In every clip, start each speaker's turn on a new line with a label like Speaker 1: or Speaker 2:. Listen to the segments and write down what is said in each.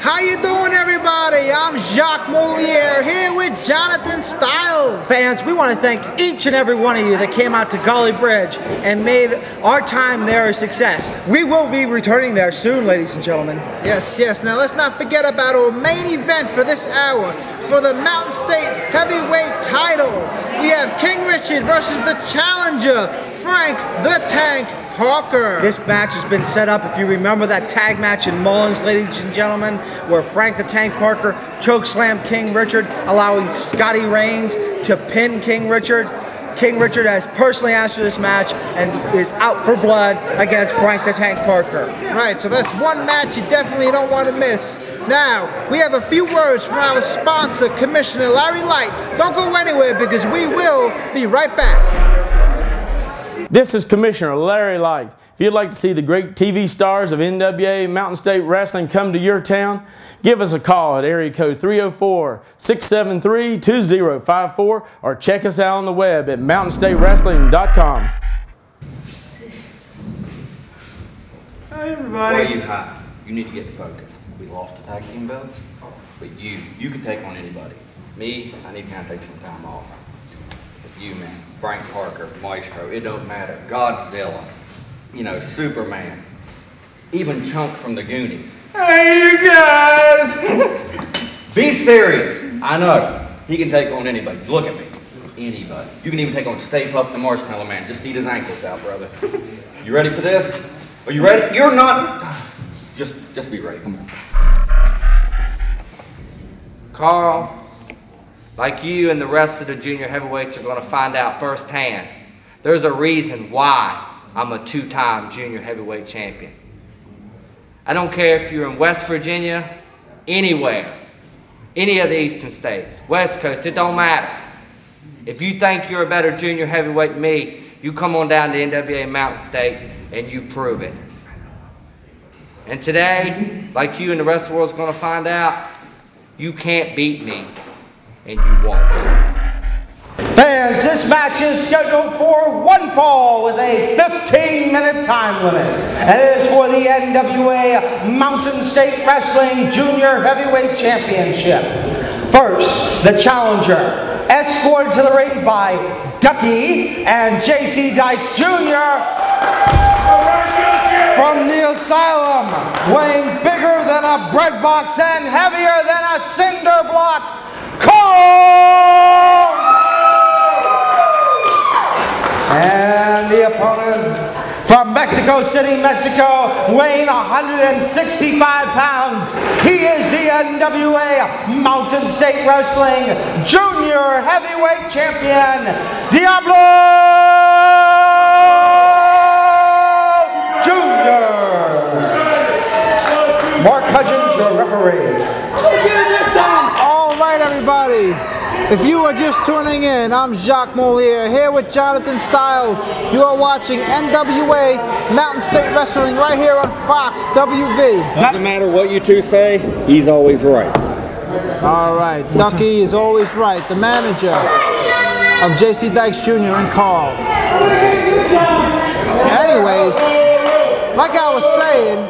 Speaker 1: How you doing, everybody? I'm Jacques Moliere here with Jonathan Styles.
Speaker 2: Fans, we want to thank each and every one of you that came out to Gully Bridge and made our time there a success. We will be returning there soon, ladies and gentlemen.
Speaker 1: Yes, yes. Now let's not forget about our main event for this hour. For the Mountain State Heavyweight title, we have King Richard versus the challenger, Frank the Tank Parker.
Speaker 2: This match has been set up, if you remember that tag match in Mullins, ladies and gentlemen, where Frank the Tank Parker chokeslammed King Richard, allowing Scotty Reigns to pin King Richard. King Richard has personally asked for this match and is out for blood against Frank the Tank Parker.
Speaker 1: Right, so that's one match you definitely don't want to miss. Now, we have a few words from our sponsor, Commissioner Larry Light. Don't go anywhere because we will be right back.
Speaker 3: This is Commissioner Larry Light. If you'd like to see the great TV stars of NWA Mountain State Wrestling come to your town, give us a call at area code 304-673-2054 or check us out on the web at mountainstatewrestling.com.
Speaker 4: Hi, everybody. Why are you hot? You need to get focused. We lost the tag team belts, but you can take on anybody. Me, I need to kind of take some time off. But you, man, Frank Parker, Maestro, it don't matter. Godzilla, you know, Superman, even Chunk from the Goonies.
Speaker 3: Hey, you guys!
Speaker 4: Be serious. I know. He can take on anybody. Look at me. Anybody. You can even take on Stay Puft the Marshmallow Man. Just eat his ankles out, brother. You ready for this? Are you ready? You're not. Just be ready. Come on.
Speaker 5: Carl, like you and the rest of the junior heavyweights are going to find out firsthand, there's a reason why I'm a two-time junior heavyweight champion. I don't care if you're in West Virginia, anywhere, any of the eastern states, West Coast, it don't matter. If you think you're a better junior heavyweight than me, you come on down to NWA Mountain State and you prove it. And today, like you and the rest of the world's going to find out, you can't beat me, and you won't.
Speaker 2: Fans, this match is scheduled for one fall with a 15-minute time limit. And it is for the NWA Mountain State Wrestling Junior Heavyweight Championship. First, the challenger, escorted to the ring by Ducky and J.C. Dykes Jr. from the Asylum, weighing bigger than a bread box and heavier than a cinder block, Carl! And the opponent from Mexico City, Mexico, weighing 165 pounds. He is the NWA Mountain State Wrestling Junior Heavyweight Champion, Diablo Jr. Mark Hudgens, your referee.
Speaker 1: All right, everybody. If you are just tuning in, I'm Jacques Moliere here with Jonathan Styles. You are watching NWA Mountain State Wrestling right here on Fox WV.
Speaker 6: Doesn't matter what you two say, he's always right.
Speaker 1: All right, Ducky is always right. The manager of J.C. Dykes Jr. and Carl. Anyways, like I was saying,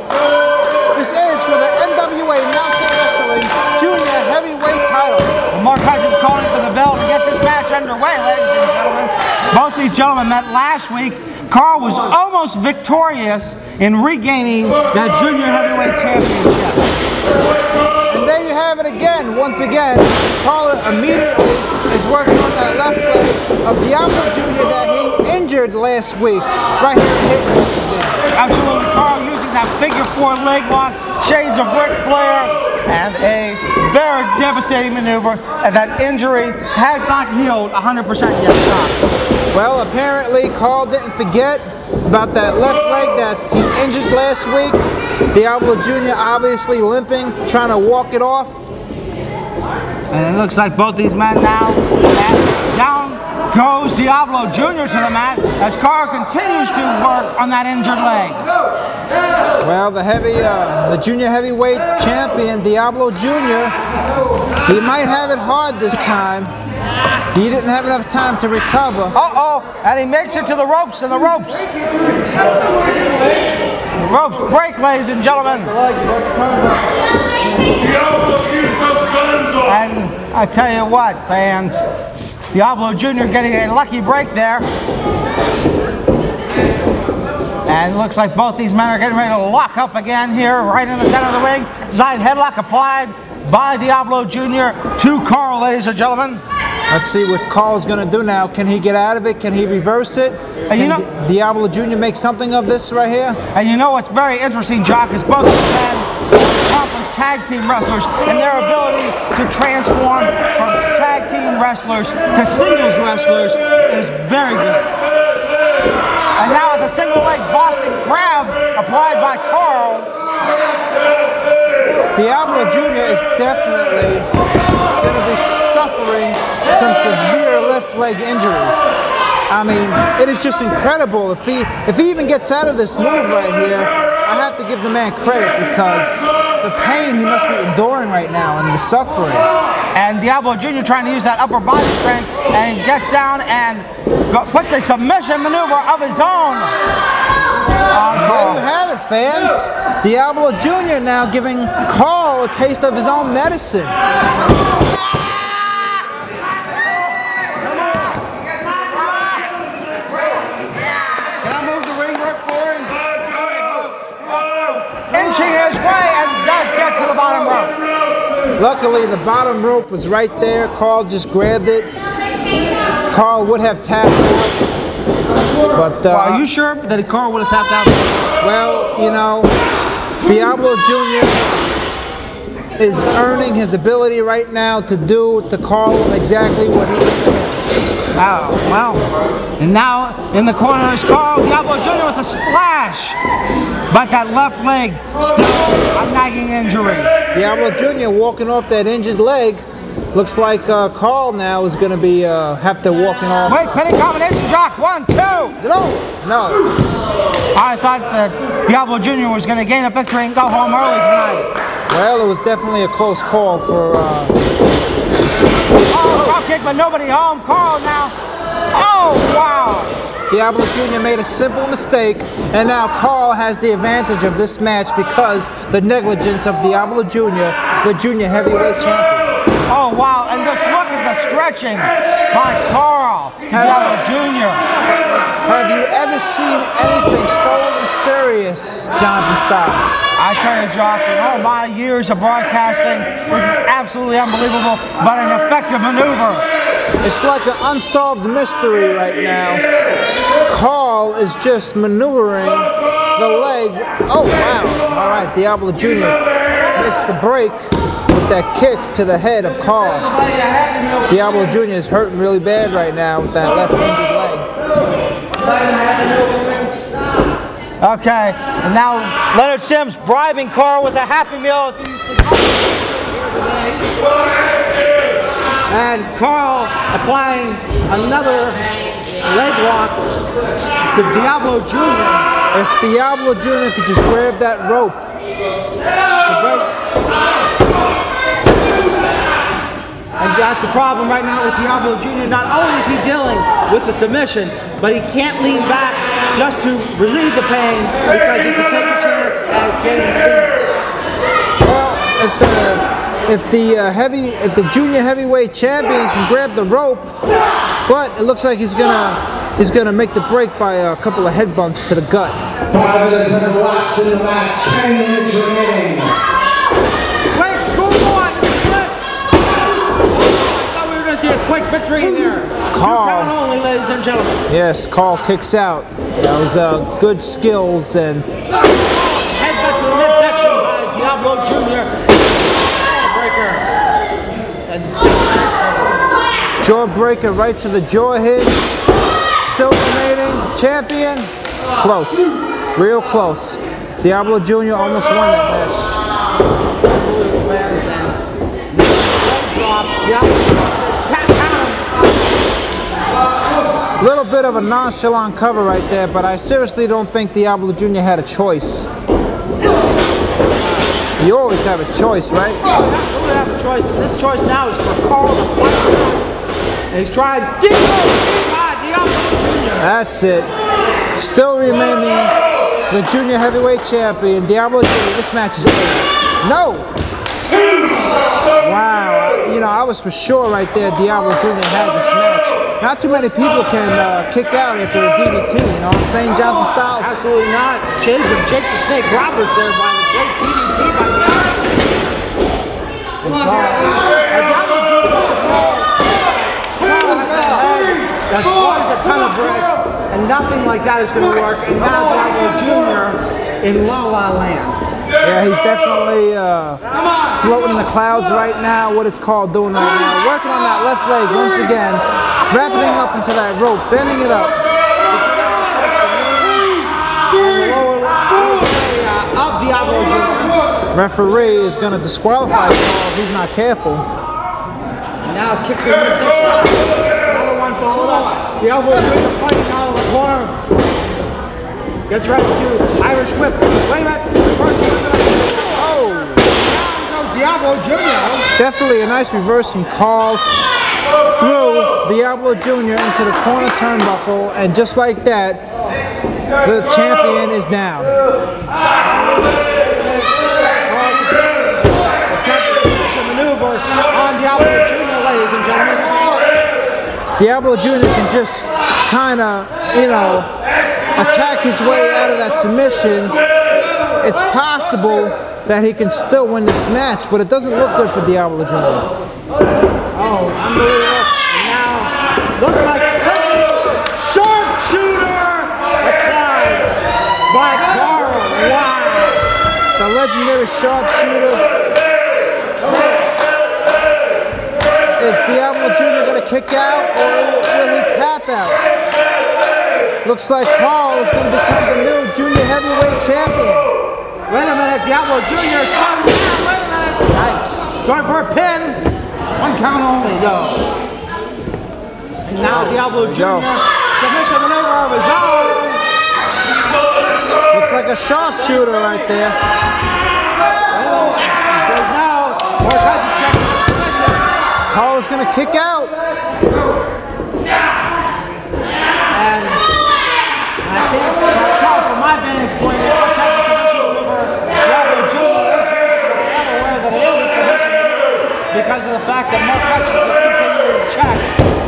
Speaker 1: this is for the NWA Mountain State Wrestling Junior Heavyweight title.
Speaker 2: Mark Hudgens calling for the bell to get this match underway, ladies and gentlemen. Both these gentlemen met last week. Carl was almost victorious in regaining that junior heavyweight championship.
Speaker 1: And there you have it again. Once again, Carl immediately is working on that left leg of Diablo Jr. that he injured last week, right here in Hayden, West Virginia.
Speaker 2: Absolutely, Carl using that figure four leg lock, shades of Ric Flair, and a very devastating maneuver, and that injury has not healed 100% yet, Sean.
Speaker 1: Well, apparently Carl didn't forget about that left leg that he injured last week. Diablo Jr. obviously limping, trying to walk it off.
Speaker 2: And it looks like both these men now, down goes Diablo Jr. to the mat as Carl continues to work on that injured leg.
Speaker 1: Well, the junior heavyweight champion, Diablo Jr., he might have it hard this time. He didn't have enough time to recover.
Speaker 2: Uh-oh, and he makes it to the ropes, and the ropes. The ropes break, ladies and gentlemen. And I tell you what, fans, Diablo Jr. getting a lucky break there. And it looks like both these men are getting ready to lock up again here, right in the center of the ring. Side headlock applied by Diablo Jr. to Carl, ladies and gentlemen.
Speaker 1: Let's see what Carl's going to do now. Can he get out of it? Can he reverse it? Can Diablo Jr. make something of this right here?
Speaker 2: And you know what's very interesting, Jock, is both of these men accomplished tag team wrestlers, and their ability to transform from tag team wrestlers to singles wrestlers is very good. And now with a single leg Boston Crab applied by Carl.
Speaker 1: Diablo Jr. is definitely going to be suffering some severe left leg injuries. I mean, it is just incredible. If he even gets out of this move right here, I have to give the man credit because the pain he must be enduring right now and the suffering.
Speaker 2: And Diablo Jr. trying to use that upper body strength, and he gets down and puts a submission maneuver of his own.
Speaker 1: There you have it, fans. Diablo Jr. now giving Carl a taste of his own medicine.
Speaker 2: Inching his way and does get to the bottom rope.
Speaker 1: Luckily, the bottom rope was right there. Carl just grabbed it. Carl would have tapped out. But
Speaker 2: well, are you sure that Carl would have tapped out?
Speaker 1: Well, you know, Diablo Jr. is earning his ability right now to do to Carl exactly what he did to him.
Speaker 2: Oh, well. And now in the corner is Carl. Diablo Jr. with a splash. But that left leg still a nagging injury.
Speaker 1: Diablo Jr. walking off that injured leg. Looks like Carl now is going to be have to walking off.
Speaker 2: Wait, penny combination, Jock. 1, 2.
Speaker 1: No.
Speaker 2: I thought that Diablo Jr. was going to gain a victory and go home early tonight.
Speaker 1: Well, it was definitely a close call for.
Speaker 2: Drop kick, but nobody home. Carl now. Oh, wow.
Speaker 1: Diablo Jr. made a simple mistake, and now Carl has the advantage of this match because the negligence of Diablo Jr., the junior heavyweight champion.
Speaker 2: Oh, wow, and just look at the stretching by Carl Diablo Jr.
Speaker 1: Have you ever seen anything so mysterious, Jonathan Styles?
Speaker 2: I tell you, Jock, in all my years of broadcasting, this is absolutely unbelievable, but an effective maneuver.
Speaker 1: It's like an unsolved mystery right now. Carl is just maneuvering the leg. Oh, wow. All right, Diablo Jr. makes the break with that kick to the head of Carl. Diablo Jr. is hurting really bad right now with that left injured leg.
Speaker 2: Okay, and now Leonard Sims bribing Carl with a Happy Meal. And Carl applying another leg lock to Diablo Jr.
Speaker 1: If Diablo Jr. could just grab that rope.
Speaker 2: And that's the problem right now with Diablo Jr. Not only is he dealing with the submission, but he can't lean back just to relieve the pain because he can take a chance at getting beat.
Speaker 1: Well, if the junior heavyweight champion can grab the rope, but it looks like he's gonna make the break by a couple of head bumps to the gut.
Speaker 7: 5 minutes has elapsed in the match. 10 minutes remaining.
Speaker 2: Wait, schoolboy! I thought we were gonna see a quick victory there.
Speaker 1: Carl.
Speaker 2: 2 count only, ladies and gentlemen.
Speaker 1: Yes, Carl kicks out. That was good skills and.
Speaker 2: Headbutt to the midsection by Diablo Jr.
Speaker 1: Jawbreaker right to the jaw hinge. Still remaining. Champion. Close. Real close. Diablo Jr. almost won that match. A little bit of a nonchalant cover right there, but I seriously don't think Diablo Jr. had a choice. You always have a choice, right?
Speaker 2: You absolutely have a choice, and this choice now is for Carl to fight. And he's trying Diablo Jr.
Speaker 1: That's it. Still remaining the junior heavyweight champion, Diablo Jr. This match is over. No! Wow, you know, I was for sure right there Diablo Jr. had this match. Not too many people can kick out after a DDT, you know what I'm saying, Jonathan Styles?
Speaker 2: Absolutely not. Shades of Jake the Snake Roberts there by the great DDT by the Diablo Jr. That scores a ton of bricks, and nothing like that is going to work. And now Diablo Jr. in La La Land.
Speaker 1: Yeah, he's definitely floating in the clouds right now. What is Carl doing right now? Working on that left leg once again. Wrapping it up into that rope, bending it up.
Speaker 2: Of Diablo Jr.
Speaker 1: Referee is going to disqualify Carl if he's not careful.
Speaker 2: And now kick to the midsection. Another one followed up. Diablo Jr. fighting out of the corner. Gets ready to Irish whip. Wait a minute. First
Speaker 1: Oh!
Speaker 2: down goes Diablo Jr.
Speaker 1: Definitely a nice reverse from Carl. Through Diablo Jr. into the corner turnbuckle, and just like that, the champion is down.
Speaker 2: Maneuver on Diablo Jr., ladies and gentlemen.
Speaker 1: Diablo Jr. can just kind of, you know, attack his way out of that submission. It's possible that he can still win this match, but it doesn't look good for Diablo Jr.
Speaker 2: Oh, unbelievable. And now, looks like sharpshooter applied by Carl. Wow.
Speaker 1: The legendary sharpshooter. Is Diablo Jr. going to kick out, or will he tap out? Looks like Carl is going to become the new junior heavyweight champion.
Speaker 2: Wait a minute, Diablo Jr. slowing down. Wait a minute.
Speaker 1: Nice.
Speaker 2: Going for a pin. One count only, though. And now Diablo Jr. submission maneuver of his own.
Speaker 1: Looks like a sharpshooter right there.
Speaker 2: He says no. More touches check for the submission.
Speaker 1: Carl is going to kick out.
Speaker 2: And I think from my vantage point, what type of submission maneuver Diablo Jr. is I'm aware that it is a submission maneuver because of the fact that Mark Hutchins is continuing to check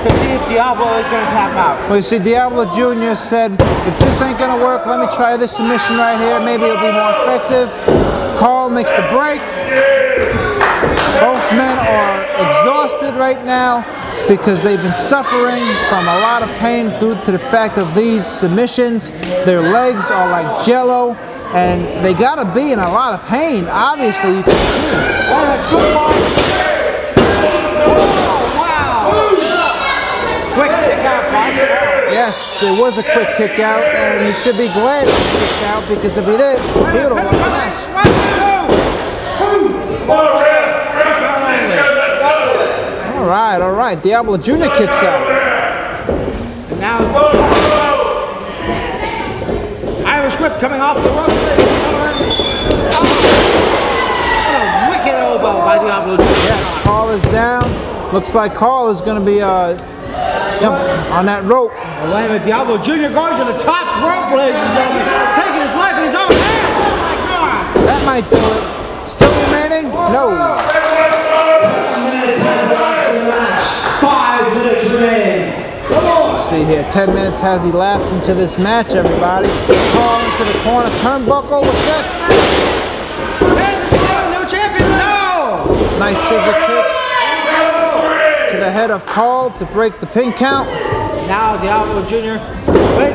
Speaker 2: to see if Diablo is going to tap out.
Speaker 1: Well, you see, Diablo Jr. said, if this ain't going to work, let me try this submission right here. Maybe it'll be more effective. Carl makes the break. Both men are exhausted right now because they've been suffering from a lot of pain due to the fact of these submissions. Their legs are like jello, and they gotta be in a lot of pain. Obviously, you can see.
Speaker 2: Oh, that's good, Mark. Oh, wow. Quick kick out, Mark.
Speaker 1: Yes, it was a quick kick out, and he should be glad he kicked out because if he did, he would have won the match. All right, Diablo Jr. kicks out.
Speaker 2: And now, Irish whip coming off the ropes. What a wicked elbow by Diablo Jr.
Speaker 1: Yes, Carl is down. Looks like Carl is going to be jumping on that rope.
Speaker 2: Wait a minute, Diablo Jr. going to the top rope, ladies and gentlemen. Taking his life in his own hands. Oh my God.
Speaker 1: That might do it. Still remaining? No.
Speaker 7: 5 minutes remaining.
Speaker 1: Let's see here. 10 minutes has elapsed into this match, everybody. Carl into the corner turnbuckle. What's this?
Speaker 2: Man, this is a new champion. No.
Speaker 1: Nice scissor kick to the head of Carl to break the pin count.
Speaker 2: Now Diablo Jr. Wait.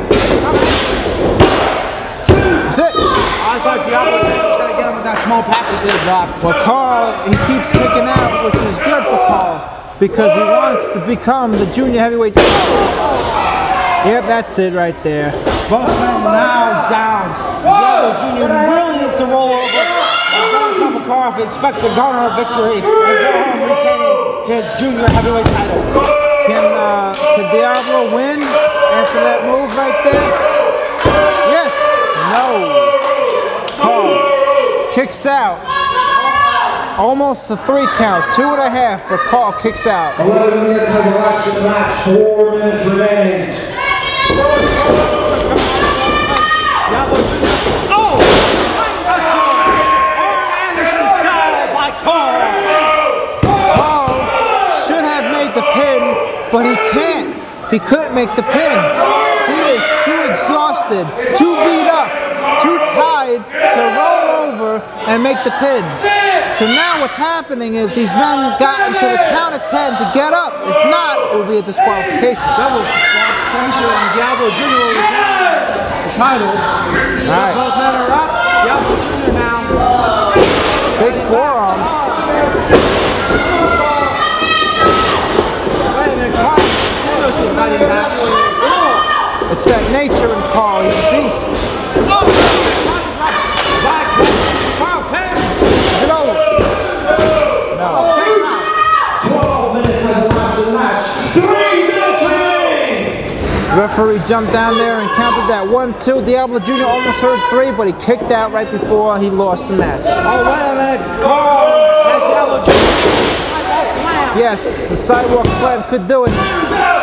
Speaker 1: That's it.
Speaker 2: I thought Diablo Jr. was going to get him with that small package there, Doc.
Speaker 1: Well, Carl, he keeps kicking out, which is good for Carl because he wants to become the junior heavyweight champion. Yep, that's it right there.
Speaker 2: Both men now down. Diablo Jr. really needs to roll over and go on top of Carl if he expects to garner a victory and go home retaining his junior heavyweight title.
Speaker 1: Can Diablo win after that move right there? Yes. No. Carl kicks out. Almost a 3 count. 2.5, but Carl kicks out.
Speaker 7: 11 minutes has elapsed in the match. 4 minutes remaining.
Speaker 2: Oh! Arm Anderson style by Carl.
Speaker 1: he couldn't make the pin. He is too exhausted, too beat up, too tired to roll over and make the pin. So now what's happening is these men got into the count of 10 to get up. If not, it will be a disqualification.
Speaker 2: Double disqualification, and Diablo Jr. will retain the title.
Speaker 1: All right.
Speaker 2: Both men are up. Diablo Jr. now.
Speaker 1: Big forearms. It's that nature in Carl. He's a beast. Is it over? No.
Speaker 7: 12 minutes has left in the match. 3 minutes remaining.
Speaker 1: Referee jumped down there and counted that 1-2. Diablo Jr. almost heard 3, but he kicked out right before he lost the match.
Speaker 2: Oh, wait a minute. Carl has Diablo Jr. Slam.
Speaker 1: Yes, the sidewalk slam could do it.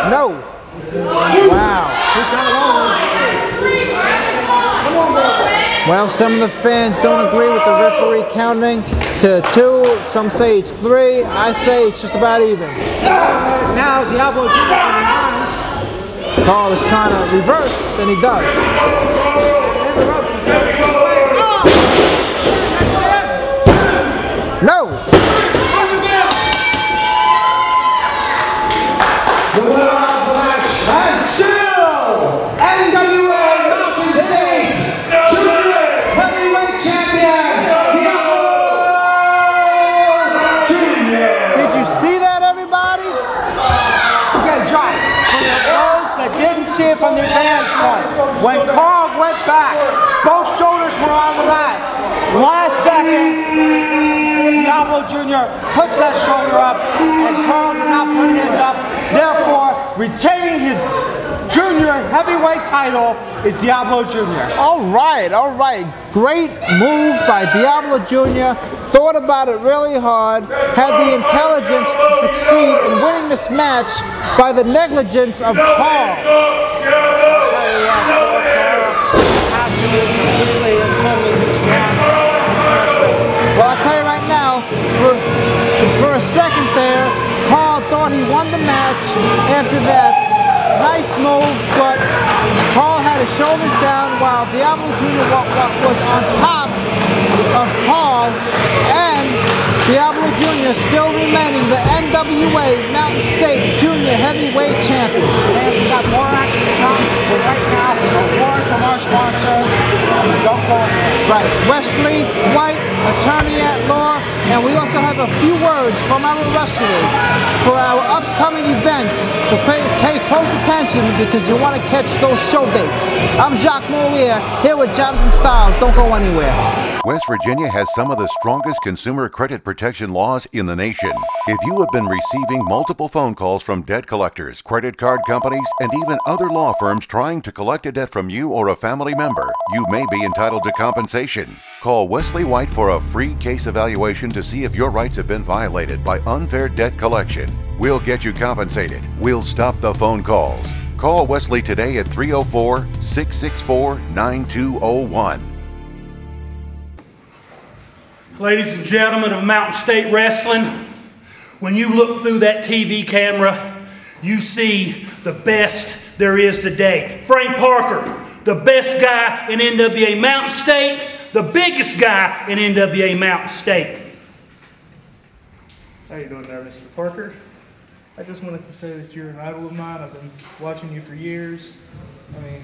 Speaker 1: No. Wow. Well, some of the fans don't agree with the referee counting to 2. Some say it's 3. I say it's just about even.
Speaker 2: Now Diablo Jr.
Speaker 1: Carl is trying to reverse, and he does. No.
Speaker 7: The winner of the match, and still NWA Mountain State Junior Heavyweight Champion, Diablo Jr.
Speaker 1: Did you see that, everybody?
Speaker 2: Okay, John, for those that didn't see it from the advance point, when Carl went back, both shoulders were on the mat. Last second, Diablo Jr. puts that shoulder up, and Carl did not put his up. Therefore, retaining his junior heavyweight title is Diablo Jr.
Speaker 1: All right, all right. Great move by Diablo Jr. Thought about it really hard, had the intelligence to succeed in winning this match by the negligence of Carl. Well, I'll tell you right now, for a second there, Carl thought he won the match after that nice move, but Carl had his shoulders down while Diablo Jr. was on top of Carl, and Diablo Jr. still remaining the NWA Mountain State Junior Heavyweight Champion.
Speaker 2: And we got more action to come, but right now, a word from our sponsor. Don't go ahead.
Speaker 1: Right, Wesley White, attorney at law, and we also have a few words from our wrestlers for our upcoming events. So pay close attention because you want to catch those show dates. I'm Jacques Moliere here with Jonathan Styles. Don't go anywhere.
Speaker 8: West Virginia has some of the strongest consumer credit protection laws in the nation. If you have been receiving multiple phone calls from debt collectors, credit card companies, and even other law firms trying to collect a debt from you or a family member, you may be entitled to compensation. Call Wesley White for a free case evaluation to see if your rights have been violated by unfair debt collection. We'll get you compensated. We'll stop the phone calls. Call Wesley today at 304-664-9201.
Speaker 9: Ladies and gentlemen of Mountain State Wrestling, when you look through that TV camera, you see the best there is today. Frank Parker, the best guy in NWA Mountain State, the biggest guy in NWA Mountain State.
Speaker 10: How you doing there, Mr. Parker? I just wanted to say that you're an idol of mine. I've been watching you for years. I mean,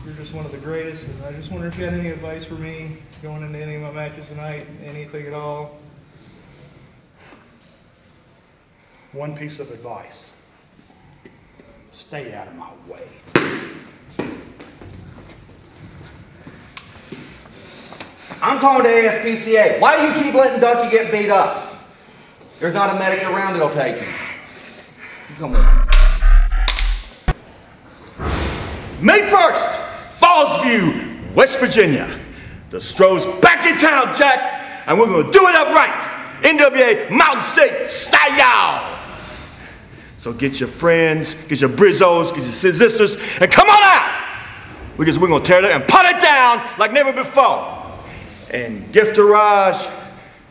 Speaker 10: you're just one of the greatest, and I just wonder if you had any advice for me going into any of my matches tonight, anything at all.
Speaker 9: One piece of advice. Stay out of my way.
Speaker 4: I'm calling the ASPCA. Why do you keep letting Ducky get beat up? There's not a medic around that'll take him. Come on.
Speaker 11: May 1st, Fallsview, West Virginia. The Stroh's back in town, Jack, and we're going to do it up right. NWA Mountain State style. So get your friends, get your brizzos, get your sisters, and come on out. Because we're going to tear it up and put it down like never before. And Gift Garage,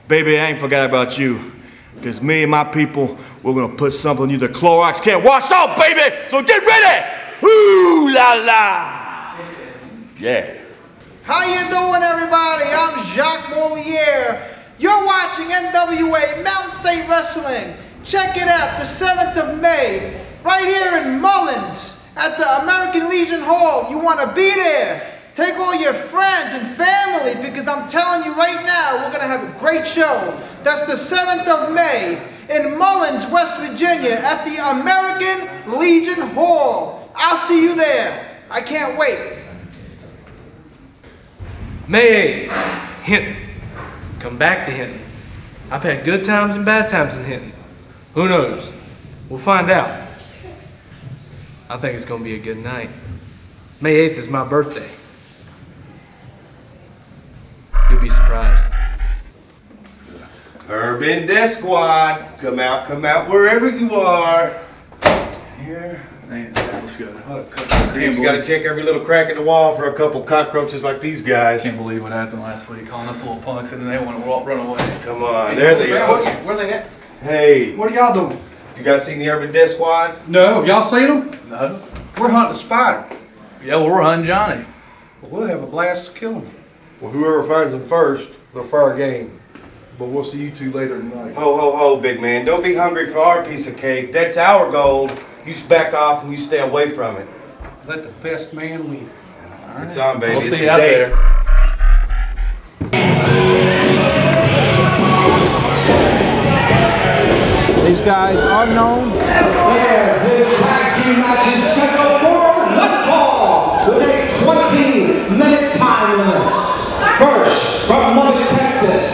Speaker 11: baby, I ain't forgot about you. Because me and my people, we're gonna put something you the Clorox can't wash off, baby! So get ready! Ooh la la! Yeah.
Speaker 1: How you doing, everybody? I'm Jacques Moliere. You're watching NWA Mountain State Wrestling. Check it out, the 7th of May, right here in Mullins at the American Legion Hall. You want to be there. Take all your friends and family, because I'm telling you right now, we're going to have a great show. That's the 7th of May in Mullins, West Virginia at the American Legion Hall. I'll see you there. I can't wait.
Speaker 12: May 8th, Hinton. Come back to Hinton. I've had good times and bad times in Hinton. Who knows? We'll find out. I think it's going to be a good night. May 8th is my birthday. You'll be surprised.
Speaker 11: Urban Death Squad, come out wherever you are. Here.
Speaker 12: Man, let's go.
Speaker 11: You gotta check every little crack in the wall for a couple cockroaches like these guys.
Speaker 12: Can't believe what happened last week, calling us little punks and then they want to run away.
Speaker 11: Come on, there they are.
Speaker 13: Where they at?
Speaker 11: Hey.
Speaker 13: What are y'all doing?
Speaker 11: You guys seen the Urban Death Squad?
Speaker 13: No, have y'all seen them?
Speaker 12: No.
Speaker 13: We're hunting a spider.
Speaker 12: Yeah, well, we're hunting Johnny.
Speaker 13: Well, we'll have a blast to kill him.
Speaker 14: Well, whoever finds them first, they'll fire game. But we'll see you two later tonight.
Speaker 11: Ho, ho, ho, big man. Don't be hungry for our piece of cake. That's our gold. You just back off and you stay away from it.
Speaker 13: Let the best man win.
Speaker 11: Right. It's on, baby.
Speaker 12: We'll
Speaker 11: it's
Speaker 12: see you
Speaker 11: a
Speaker 12: out
Speaker 11: date.
Speaker 12: there.
Speaker 1: These guys are known.
Speaker 7: This tag team match is scheduled for one fall with a 20-minute time limit. First, from Lubbock, Texas,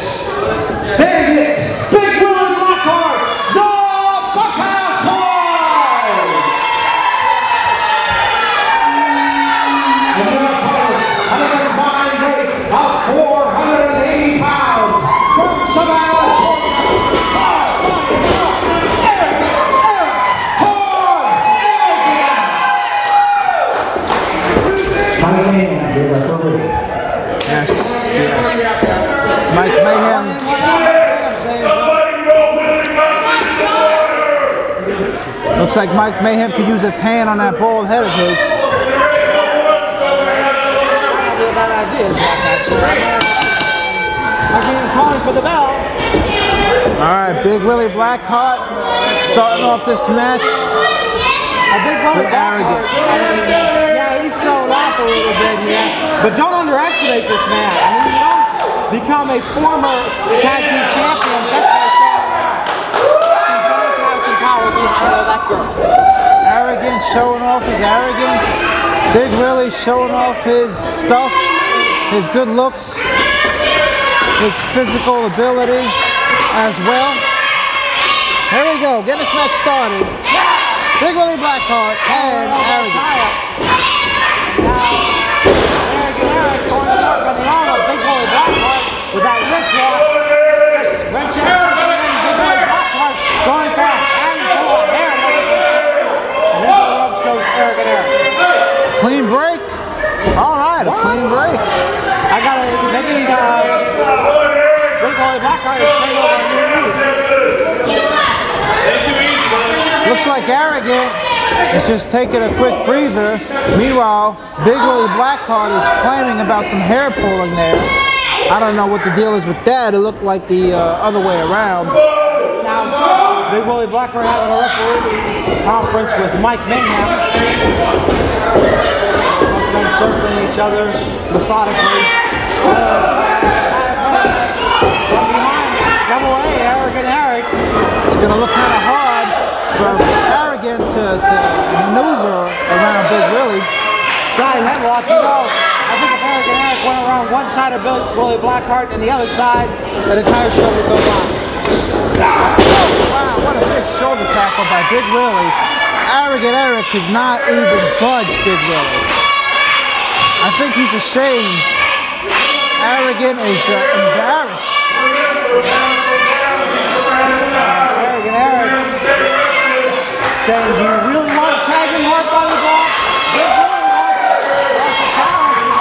Speaker 7: Bandit, Big Willie Blackheart, the Buckhouse Boys! And their opponent, at a combined weight of 480 pounds, from Savannah,
Speaker 1: Yes. Mike Mayhem. Looks like Mike Mayhem could use a tan on that bald head of his.
Speaker 2: Probably a bad idea, Jack, actually. I'm calling for the bell.
Speaker 1: Alright, Big Willie Blackheart starting off this match.
Speaker 2: A Big Willie Blackheart. Yeah, he's thrown off a little bit here. But don't underestimate this man. I mean, you don't become a former tag team champion just by showing off. He does have some power behind all that girl.
Speaker 1: Arrogant, showing off his arrogance. Big Willie showing off his stuff, his good looks, his physical ability as well. Here we go, getting this match started. Big Willie Blackheart and Arrogant.
Speaker 2: Going to work on the arm of Big Willie Blackheart with that wrist lock. Just wrench out something in Big Willie Blackheart going for a handful of hair. And then the ropes goes Arrogant Eric.
Speaker 1: Clean break. All right, a clean break.
Speaker 2: I got to maybe Big Willie Blackheart is playing over a new move.
Speaker 1: Looks like Arrogant is just taking a quick breather. Meanwhile, Big Willie Blackheart is claiming about some hair pulling there. I don't know what the deal is with that. It looked like the other way around.
Speaker 2: Now, Big Willie Blackheart having a referee conference with Mike Mayhem. Both men circling each other methodically. From behind, double A, Arrogant Eric.
Speaker 1: It's going to look kind of hard for Arrogant to maneuver around Big Willie.
Speaker 2: Side headlock, you know. I think if Arrogant Eric went around one side of Big Willie Blackheart and the other side, the entire show would go on.
Speaker 1: Wow, what a big shoulder tackle by Big Willie. Arrogant Eric could not even budge Big Willie. I think he's ashamed. Arrogant is embarrassed.
Speaker 2: Arrogant Eric saying, do you really want to tag him hard body block? Big Willie wants it. That's the challenge.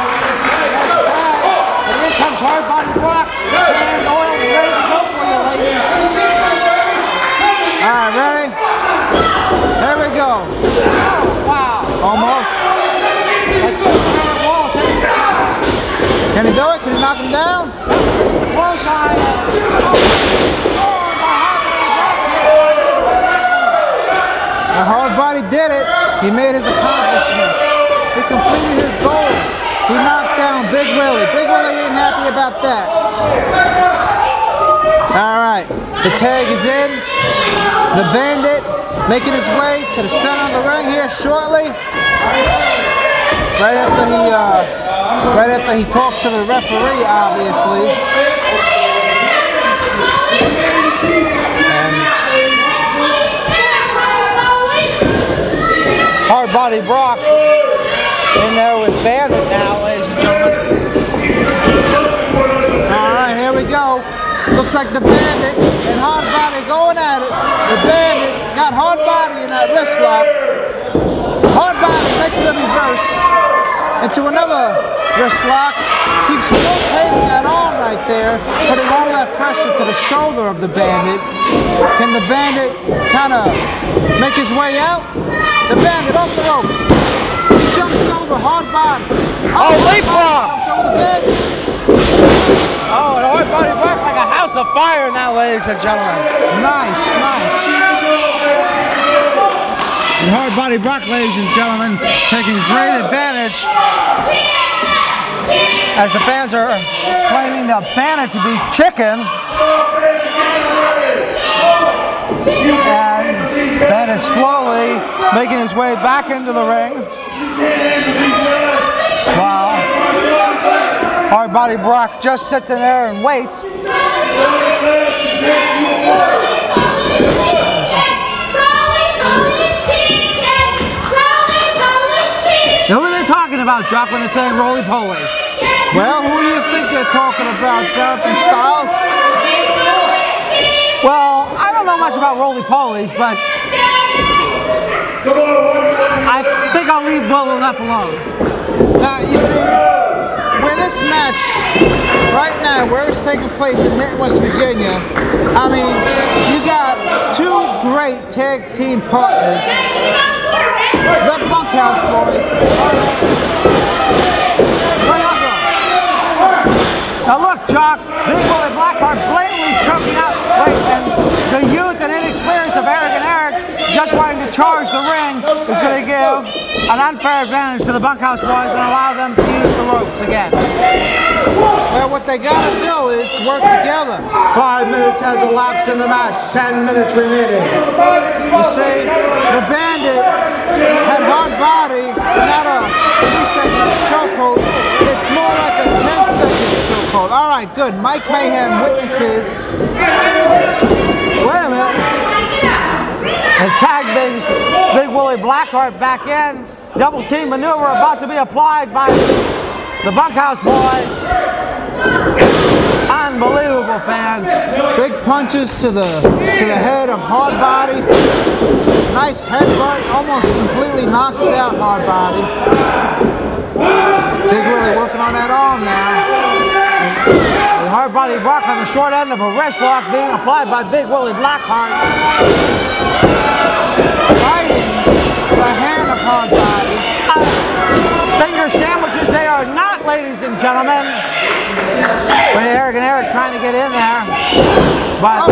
Speaker 2: That's the tag. And here comes hard body block. And oil ready to go for you, ladies.
Speaker 1: down.
Speaker 2: Clothesline.
Speaker 1: And Hardbody did it. He made his accomplishments. He completed his goal. He knocked down Big Willie. Big Willie ain't happy about that. All right, the tag is in. The Bandit making his way to the center of the ring here shortly. Right after he talks to the referee, obviously. And
Speaker 2: Hardbody Brock in there with Bandit now, ladies and gentlemen.
Speaker 1: All right, here we go. Looks like the Bandit and Hardbody going at it. The Bandit got Hardbody in that wrist lock. Hardbody makes the reverse into another wrist lock. Keeps rotating that arm right there, putting all that pressure to the shoulder of the Bandit. Can the Bandit kind of make his way out? The Bandit off the ropes. He jumps over Hardbody.
Speaker 2: Oh, leapfrog!
Speaker 1: Jumps over the Bandit.
Speaker 2: Oh, and Hardbody Brock like a house of fire now, ladies and gentlemen.
Speaker 1: Nice, nice.
Speaker 2: And Hardbody Brock, ladies and gentlemen, taking great advantage as the fans are claiming the Bandit to be chicken. And Bandit slowly making his way back into the ring. Wow. Hardbody Brock just sits in there and waits. Now, who are they talking about, Jock, when they're saying roly-poly?
Speaker 1: Well, who do you think they're talking about, Jonathan Styles?
Speaker 2: Well, I don't know much about roly-polies, but I think I'll leave well enough alone.
Speaker 1: Now, you see, where this match, right now, where it's taking place in Hinton, West Virginia, I mean, you got two great tag team partners, the Bunkhouse Boys.
Speaker 2: Now look, Jock, Big Willie Blackheart blatantly choking out, and the youth and inexperience of Arrogant Eric just wanting to charge the ring is going to give an unfair advantage to the Bunkhouse Boys and allow them to use the ropes again.
Speaker 1: Well, what they got to do is work together.
Speaker 2: 5 minutes has elapsed in the match, 10 minutes remaining.
Speaker 1: You see, the Bandit had Hardbody, not a 3-second chokehold. It's more like a 10-second chokehold. All right, good. Mike Mayhem witnesses.
Speaker 2: Wait a minute. And tag brings Big Willie Blackheart back in. Double team maneuver about to be applied by the Bunkhouse Boys. Unbelievable, fans.
Speaker 1: Big punches to the head of Hardbody. Nice headbutt, almost completely knocks out Hardbody. Big Willie working on that arm now.
Speaker 2: And Hardbody Brock on the short end of a wrist lock being applied by Big Willie Blackheart.
Speaker 1: Fighting the hand of Hardbody.
Speaker 2: Finger sandwiches they are not, ladies and gentlemen. With Arrogant Eric trying to get in there, but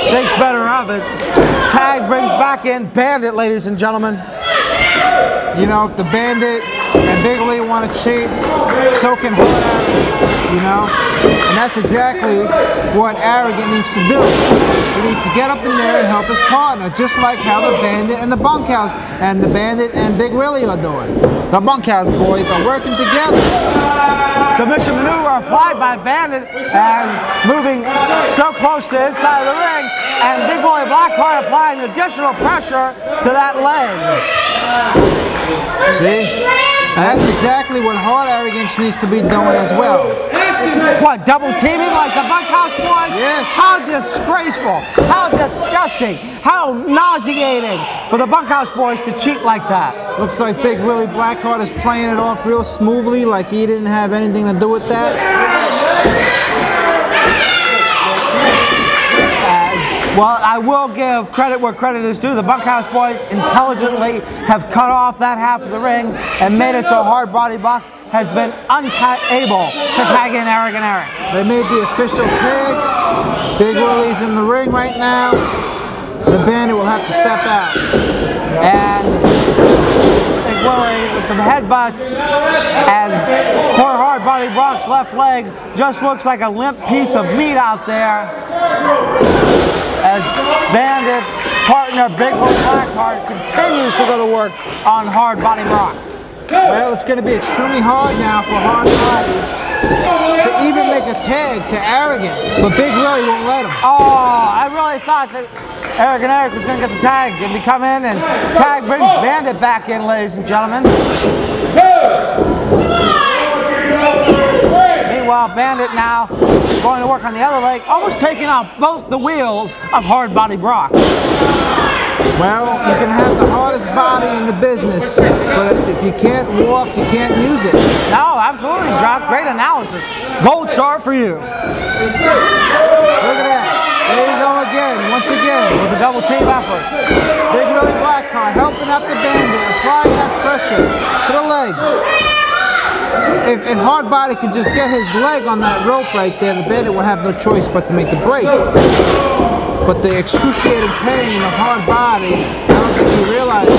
Speaker 2: thinks better of it. Tag brings back in Bandit, ladies and gentlemen.
Speaker 1: You know, if the Bandit and Big Willie want to cheat, so can Hard Arrogance, you know? And that's exactly what Arrogant needs to do. He needs to get up in there and help his partner, just like how the Bandit and the Bunkhouse and the Bandit and Big Willie are doing. The Bunkhouse Boys are working together.
Speaker 2: Submission maneuver applied by Bandit and moving so close to his side of the ring, and Big Willie Blackheart applying additional pressure to that leg.
Speaker 1: See? And that's exactly what Hard Arrogance needs to be doing as well.
Speaker 2: What, double teaming like the Bunkhouse Boys?
Speaker 1: Yes.
Speaker 2: How disgraceful, how disgusting, how nauseating for the Bunkhouse Boys to cheat like that.
Speaker 1: Looks like Big Willie Blackheart is playing it off real smoothly, like he didn't have anything to do with that.
Speaker 2: Well, I will give credit where credit is due. The Bunkhouse Boys intelligently have cut off that half of the ring and made it so Hardbody Brock has been unable to tag in Arrogant Eric.
Speaker 1: They made the official tag. Big Willie's in the ring right now. The Bandit will have to step out.
Speaker 2: And Big Willie with some headbutts, and poor Hard Body Brock's left leg just looks like a limp piece of meat out there as Bandit's partner Big Willie Blackheart continues to go to work on Hard Body Brock.
Speaker 1: Well, it's going to be extremely hard now for Hard Body to even make a tag to Arrogant, but Big Willie won't let him.
Speaker 2: Oh, I really thought that Arrogant Eric was going to get the tag, and we come in and tag brings Bandit back in, ladies and gentlemen. Meanwhile, Bandit now going to work on the other leg, almost taking out both the wheels of Hard Body Brock.
Speaker 1: Well, you can have the hardest body in the business, but if you can't walk, you can't use it.
Speaker 2: No, absolutely, Jock. Great analysis. Gold star for you.
Speaker 1: Look at that. There you go again, once again,
Speaker 2: with a double team effort.
Speaker 1: Big Willie Blackheart helping out the Bandit, applying that pressure to the leg. If Hard Body could just get his leg on that rope right there, the Bandit will have no choice but to make the break. But the excruciating pain of Hard Body, I don't think he realized.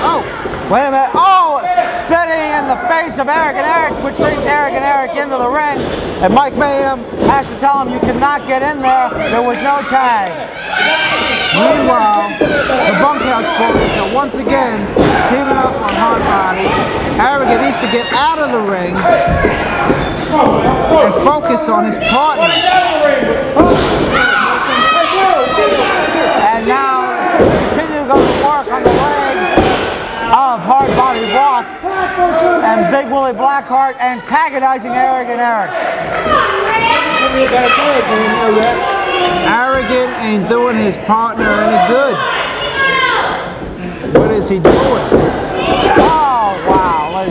Speaker 1: Oh!
Speaker 2: Wait a minute. Oh! Spitting in the face of Arrogant Eric, which brings Arrogant Eric into the ring. And Mike Mayhem has to tell him you cannot get in there. There was no tag.
Speaker 1: Meanwhile, the Bunkhouse Boys are once again teaming up on Hard Body. Arrogant needs to get out of the ring and focus on his partner.
Speaker 2: And now continue to go to work on the leg of Hard Body Brock and Big Willie Blackheart antagonizing Arrogant Eric.
Speaker 1: Arrogant ain't doing his partner any good. What is he doing?
Speaker 2: Oh, wow.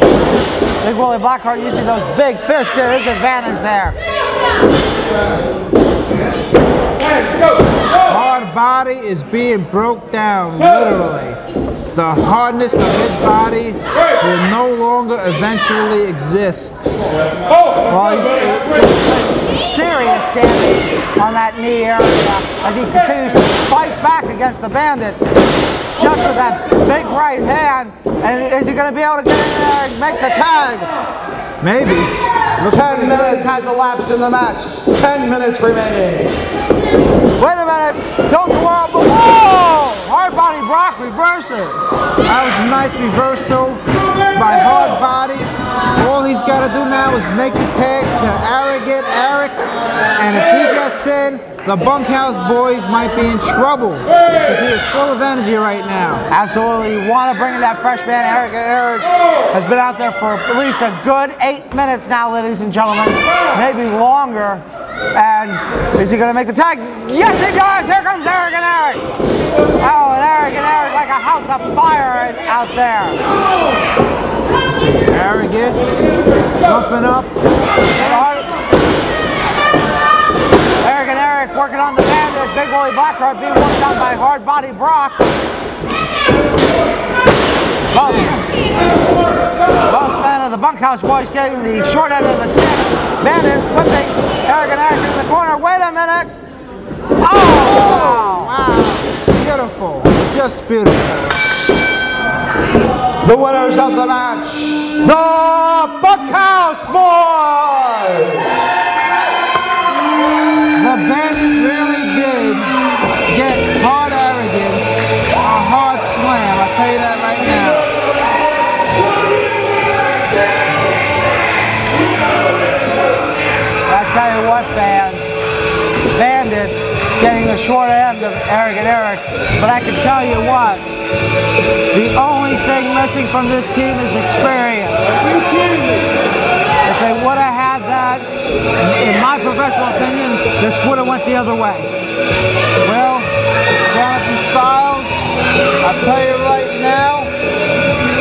Speaker 2: Big Willie Blackheart using those big fists to his advantage there.
Speaker 1: Hard Body is being broke down, literally. The hardness of his body will no longer eventually exist.
Speaker 2: Well, he's taking some serious damage on that knee area as he continues to fight back against the Bandit. Just with that big right hand. And is he going to be able to get in there and make the tag?
Speaker 1: Maybe.
Speaker 2: 10 minutes has elapsed in the match. 10 minutes remaining. Wait a minute. Tilt-a-whirl. Whoa! Hard Body Brock reverses.
Speaker 1: That was a nice reversal by Hard Body. All he's got to do now is make the tag to Arrogant Eric. And if he gets in, the Bunkhouse Boys might be in trouble because he is full of energy right now.
Speaker 2: Absolutely. You want to bring in that fresh man. Arrogant Eric has been out there for at least a good 8 minutes now, ladies and gentlemen. Maybe longer. And is he going to make the tag? Yes, he does! Here comes Arrogant Eric! Oh, and Arrogant Eric like a house of fire out there.
Speaker 1: Let's see, Arrogant, bumping up.
Speaker 2: Arrogant Eric working on the Bandit. Big Willie Blackheart being worked on by Hard Body Brock. Both men of the Bunkhouse Boys getting the short end of the stick. Bandit whipping Arrogant Eric in the corner. Wait a minute. Oh!
Speaker 1: Wow. Beautiful. Just beautiful.
Speaker 2: The winners of the match, the Bunkhouse Boys!
Speaker 1: The Bandit really did get Hard Arrogance a hard slam. I'll tell you that right now.
Speaker 2: I tell you what, fans, Bandit getting the short end of Arrogant Eric, but I can tell you what, the only thing missing from this team is experience. If they would have had that, in my professional opinion, this would have went the other way.
Speaker 1: Well, Jonathan Styles, I'll tell you right now,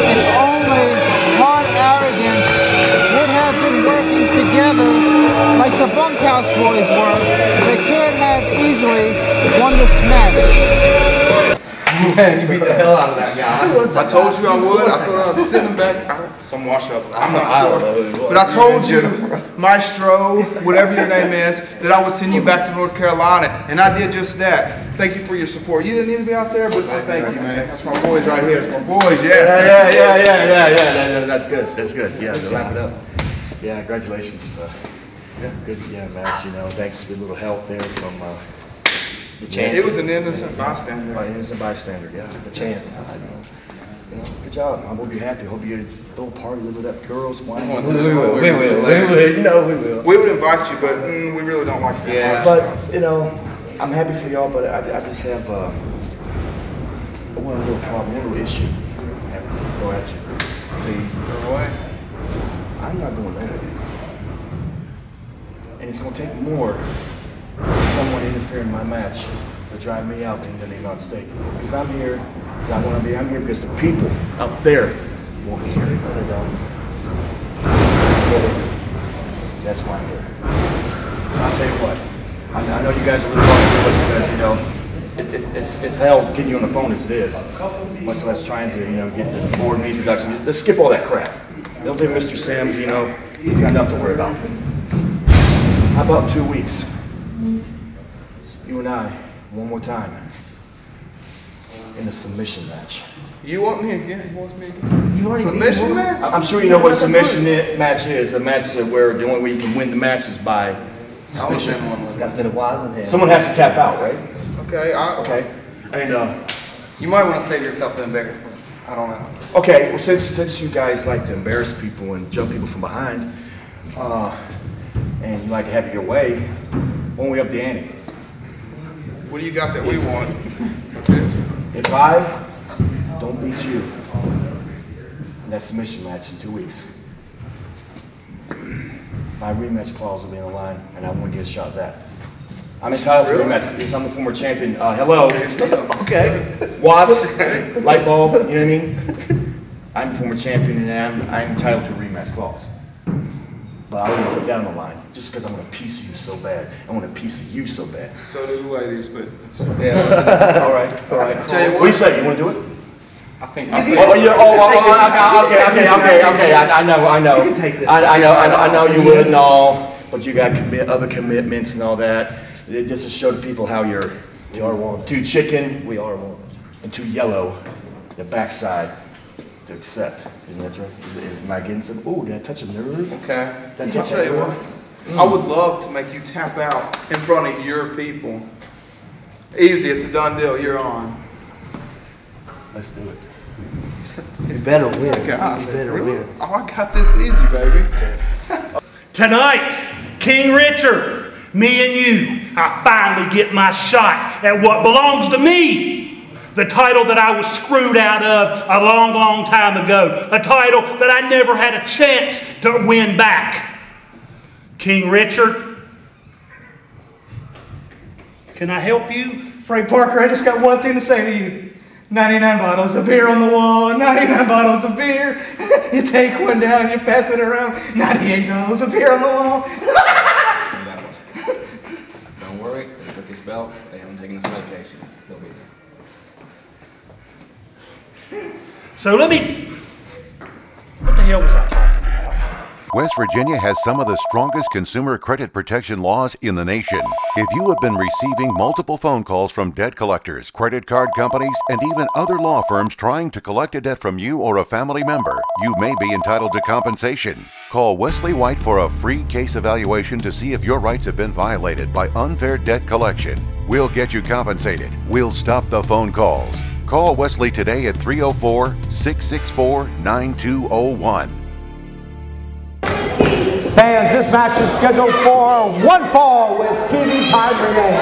Speaker 1: if only Hard Arrogance would have been working together like the Bunkhouse Boys were, they could have easily won this match.
Speaker 5: Man, you beat the hell out of that guy.
Speaker 15: I told you I would. I told you I was sitting back. Some wash up. I'm not sure. But I told you, Maestro, whatever your name is, that I would send you back to North Carolina. And I did just that. Thank you for your support. You didn't need to be out there, but thank you, man. That's my boys right here. That's my boys,
Speaker 11: Yeah. That's good. That's good. Yeah, to wrap it up. Yeah, congratulations. Good match, you know. Thanks for the little help there from the champ.
Speaker 15: It was an innocent bystander.
Speaker 11: Innocent bystander, yeah. The champ. You know, good job. I hope you're happy. Hope you throw a party, live with that girls. Wine. We will. You know, we will.
Speaker 15: We would invite you, but we really don't like you.
Speaker 11: Yeah. But, you know, I'm happy for y'all, but I just have one little problem, one little issue I have to throw at you. See, I'm not going nowhere. And it's going to take more for someone interfering in my match to drive me out into the United States. Because I'm here, because I want to be. I'm here because the people out there want me here. No, they don't. That's why I'm here. So I'll tell you what. I know you guys are really hard because, you know, it's hell getting you on the phone as it is. Much less trying to, you know, get the board meet production. Let's skip all that crap. They'll do Mr. Sims, you know, he's got enough to worry about. How about 2 weeks? You and I, one more time, in a submission match.
Speaker 15: You want me again? He wants me again?
Speaker 11: You already
Speaker 15: submission match?
Speaker 11: I'm sure you know what a submission match is. A match where the only way you can win the match is by submission.
Speaker 5: It's got to be a while in here.
Speaker 11: Someone has to tap out, right?
Speaker 15: Okay.
Speaker 11: Okay. And
Speaker 5: you might want to save yourself the embarrassment. I don't know.
Speaker 11: Okay. Well, since you guys like to embarrass people and jump people from behind, and you like to have it your way, why don't we up the ante?
Speaker 15: What do you got that we want?
Speaker 11: If I don't beat you in that submission match in 2 weeks, my rematch clause will be on the line, and I won't get a shot at that. I'm entitled to a rematch because I'm the former champion. Hello.
Speaker 15: Okay.
Speaker 11: Watts, light bulb, you know what I mean? I'm the former champion, and I'm entitled to a rematch clause. But I don't want to put that on the line just because I want a piece of you so bad. I want a piece of you so bad.
Speaker 15: So do the ladies, but
Speaker 11: yeah. All right. What do you say? You want to do it?
Speaker 5: I think.
Speaker 11: Okay. I know.
Speaker 5: You can take this.
Speaker 11: I know you would and all, but you got other commitments and all that. Just to show the people how you're.
Speaker 5: We are one.
Speaker 11: Too chicken.
Speaker 5: We are one.
Speaker 11: And too yellow. The backside. To accept, isn't that true? Am I getting some? Ooh, did I touch a nerve?
Speaker 15: Okay. I'll tell you what. I would love to make you tap out in front of your people. Easy, it's a done deal. You're on.
Speaker 11: Let's do it.
Speaker 5: You better win.
Speaker 15: Okay. You better win. Oh, I got this easy, baby.
Speaker 9: Tonight, King Richard, me and you, I finally get my shot at what belongs to me. The title that I was screwed out of a long, long time ago. A title that I never had a chance to win back. King Richard, can I help you?
Speaker 10: Frank Parker, I just got one thing to say to you. 99 bottles of beer on the wall, 99 bottles of beer. You take one down, you pass it around. 98 bottles of beer on the wall.
Speaker 4: Don't worry, they took his belt. They haven't taken his medication. They'll be there.
Speaker 9: So what the hell was I talking about?
Speaker 8: West Virginia has some of the strongest consumer credit protection laws in the nation. If you have been receiving multiple phone calls from debt collectors, credit card companies, and even other law firms trying to collect a debt from you or a family member, you may be entitled to compensation. Call Wesley White for a free case evaluation to see if your rights have been violated by unfair debt collection. We'll get you compensated. We'll stop the phone calls. Call Wesley today at 304-664-9201.
Speaker 2: Fans, this match is scheduled for one fall with TV time remaining.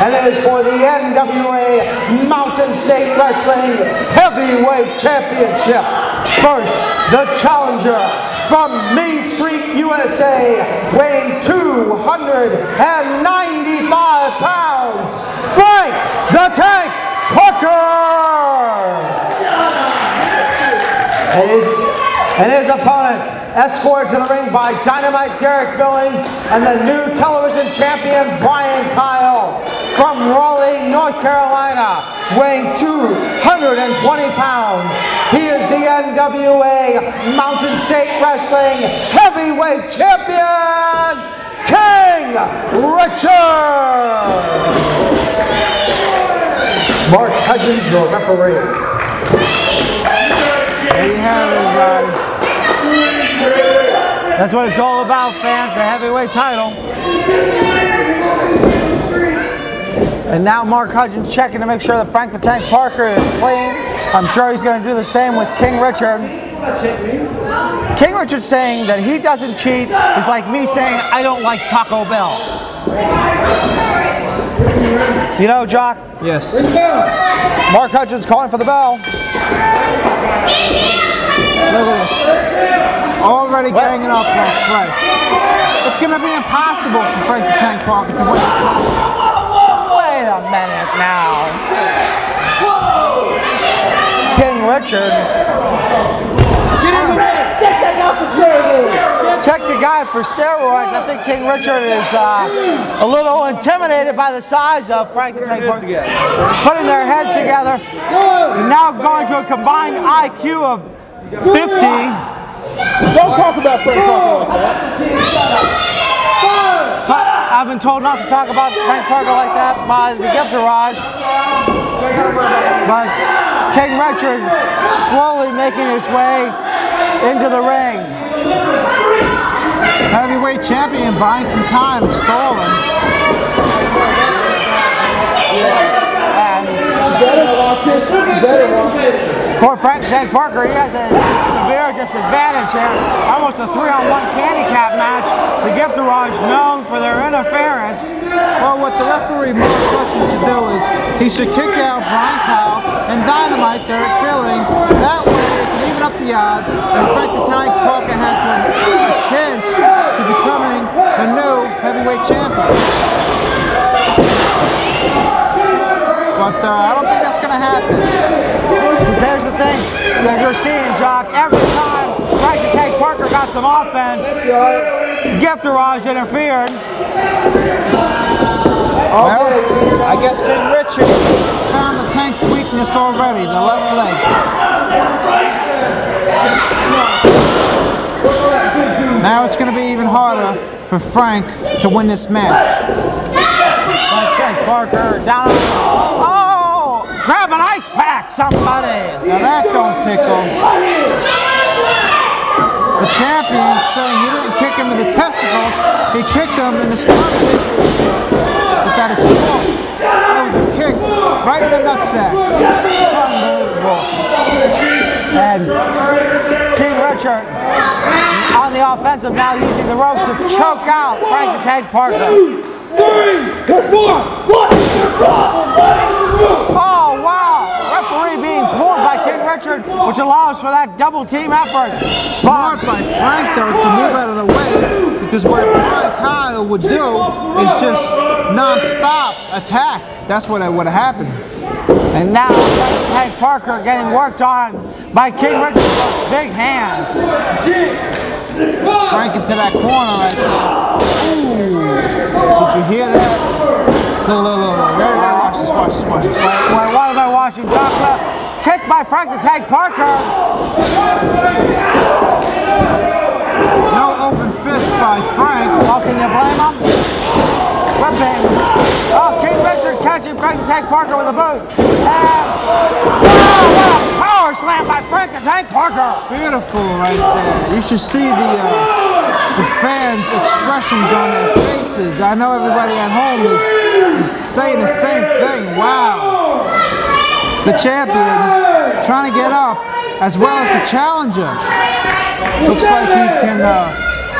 Speaker 2: And it is for the NWA Mountain State Wrestling Heavyweight Championship. First, the challenger from Main Street, USA, weighing 295 pounds, Frank the Tank Parker! And his opponent, escorted to the ring by Dynamite Derek Billings and the new television champion Brian Kyle from Raleigh, North North Carolina, weighing 220 pounds. He is the NWA Mountain State Wrestling Heavyweight Champion, King Richard. Mark Hudgens, your referee.
Speaker 1: There you have it, everybody.
Speaker 2: That's what it's all about, fans, the heavyweight title. And now Mark Hudgens checking to make sure that Frank the Tank Parker is clean. I'm sure he's going to do the same with King Richard. King Richard's saying that he doesn't cheat. He's like me saying I don't like Taco Bell. You know, Jock?
Speaker 1: Yes.
Speaker 2: Mark Hudgens calling for the bell.
Speaker 1: Look at this. Already ganging up on Frank. It's going to be impossible for Frank the Tank Parker to win this match.
Speaker 2: Wait a minute now. King Richard. Check the guy for steroids. I think King Richard is a little intimidated by the size of Frank the Tank Parker. Putting their heads together. Now going to a combined IQ of 50.
Speaker 14: Don't talk about Frank Parker like that.
Speaker 2: I've been told not to talk about Frank Parker like that by the gift garage. But King Richard slowly making his way into the ring.
Speaker 1: Heavyweight champion buying some time and stalling.
Speaker 2: Poor Frank Tank Parker, he has a severe disadvantage here. Almost a 3-on-1 handicap match. The gift garage known for their interference.
Speaker 1: Well, what the referee Mark Hudgens should do is he should kick out Brian Kyle and dynamite Derek Billings. That way it can even up the odds and Frank the Tank Parker has a chance to becoming the new heavyweight champion. But I don't think that's going to happen.
Speaker 2: Because there's the thing that you're seeing, Jock. Every time Frank the Tank Parker got some offense, the gift garage interfered.
Speaker 1: Well, I guess King Richard found the Tank's weakness already, the left leg. Now it's going to be even harder for Frank to win this match.
Speaker 2: Frank Parker down. Oh! Grab an ice pack, somebody!
Speaker 1: Now that don't tickle. The champion saying he didn't kick him in the testicles, he kicked him in the stomach. But that is false. That was a kick right in the nutsack.
Speaker 2: Unbelievable. And King Richard on the offensive now using the rope to choke out Frank the Tank Parker.
Speaker 7: 2, 3, 4, 1.
Speaker 2: Oh, wow. Referee being pulled by King Richard, which allows for that double team effort.
Speaker 1: Smart by Frank, though, to move out of the way, because what Brian Kyle would do is just non-stop attack. That's what would have happened.
Speaker 2: And now Frank the Tank Parker getting worked on by King Richard with big hands.
Speaker 1: Frank into that corner right there. Ooh. Did you hear that? Look. Watch this.
Speaker 2: Wait, what am I watching, Doctor? Kick by Frank the Tank Parker.
Speaker 1: No open fist by Frank.
Speaker 2: Oh, can you blame him? Whipping. Oh, King Richard catching Frank the Tank Parker with a boot. And what a power slam by Frank the Tank Parker.
Speaker 1: Beautiful right there. You should see the fans' expressions on their faces. I know everybody at home is saying the same thing. Wow. The champion trying to get up as well as the challenger. Looks like he can...